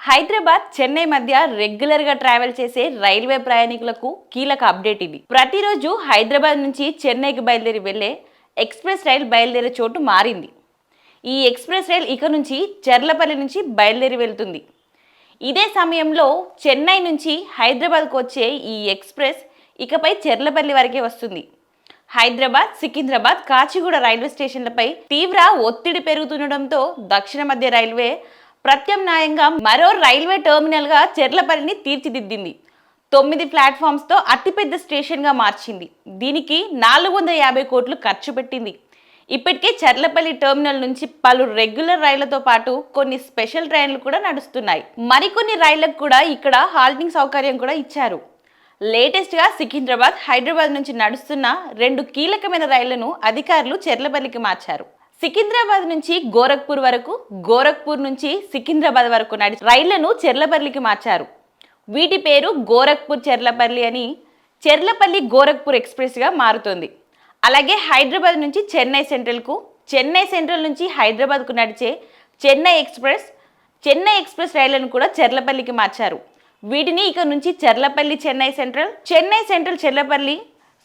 హైదరాబాద్ చెన్నై మధ్య రెగ్యులర్ గా ట్రావెల్ చేసే రైల్వే ప్రయాణికులకు కీలక అప్డేట్ ఇది. ప్రతిరోజు హైదరాబాద్ నుంచి చెన్నైకి బయలుదేరి వెళ్లే ఎక్స్ప్రెస్ రైల్ బయలుదేరే చోటు మారింది. ఈ ఎక్స్ప్రెస్ రైల్ ఇక నుంచి చెర్లపల్లి నుంచి బయలుదేరి వెళ్తుంది. ఇదే సమయంలో చెన్నై నుంచి హైదరాబాద్కు వచ్చే ఈ ఎక్స్ప్రెస్ ఇకపై చెర్లపల్లి వరకే వస్తుంది. హైదరాబాద్, సికింద్రాబాద్, కాచిగూడ రైల్వే స్టేషన్లపై తీవ్ర ఒత్తిడి పెరుగుతుండటంతో దక్షిణ మధ్య రైల్వే ప్రత్యామ్నాయంగా మరో రైల్వే టెర్మినల్గా చెర్లపల్లిని తీర్చిదిద్దింది. 9 ప్లాట్ఫామ్స్తో అతిపెద్ద స్టేషన్గా మార్చింది. దీనికి 450 కోట్లు ఖర్చు పెట్టింది. ఇప్పటికే చెర్లపల్లి టెర్మినల్ నుంచి పలు రెగ్యులర్ రైళ్లతో పాటు కొన్ని స్పెషల్ ట్రైన్లు కూడా నడుస్తున్నాయి. మరికొన్ని రైళ్లకు కూడా ఇక్కడ హాల్టింగ్ సౌకర్యం కూడా ఇచ్చారు. లేటెస్ట్గా సికింద్రాబాద్, హైదరాబాద్ నుంచి నడుస్తున్న 2 కీలకమైన రైళ్లను అధికారులు చెర్లపల్లికి మార్చారు. సికింద్రాబాద్ నుంచి గోరఖ్పూర్ వరకు, గోరఖ్పూర్ నుంచి సికింద్రాబాద్ వరకు నడిచే రైళ్లను చెర్లపల్లికి మార్చారు. వీటి పేరు గోరఖ్పూర్ చెర్లపల్లి అని చెర్లపల్లి గోరఖ్పూర్ ఎక్స్ప్రెస్గా మారుతోంది. అలాగే హైదరాబాద్ నుంచి చెన్నై సెంట్రల్కు, చెన్నై సెంట్రల్ నుంచి హైదరాబాద్కు నడిచే చెన్నై ఎక్స్ప్రెస్ రైళ్లను కూడా చెర్లపల్లికి మార్చారు. వీటిని ఇక నుంచి Cherlapalli Chennai central Cherlapalli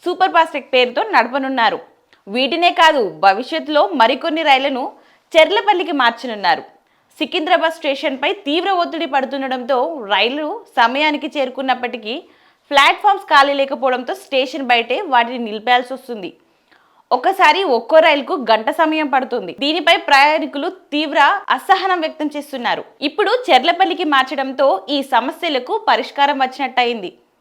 super fast పేరుతో నడపనున్నారు. వీటినే కాదు, భవిష్యత్తులో మరికొన్ని రైళ్లను చెర్లపల్లికి మార్చనున్నారు. సికింద్రాబాద్ స్టేషన్పై తీవ్ర ఒత్తిడి పడుతుండటంతో రైళ్లు సమయానికి చేరుకున్నప్పటికీ ప్లాట్ఫామ్స్ ఖాళీ లేకపోవడంతో స్టేషన్ బయటే వాటిని నిలిపేయాల్సి వస్తుంది. ఒకసారి ఒక్కో రైలుకు గంట సమయం పడుతుంది. దీనిపై ప్రయాణికులు తీవ్ర అసహనం వ్యక్తం చేస్తున్నారు. ఇప్పుడు చెర్లపల్లికి మార్చడంతో ఈ సమస్యలకు పరిష్కారం వచ్చినట్టయింది.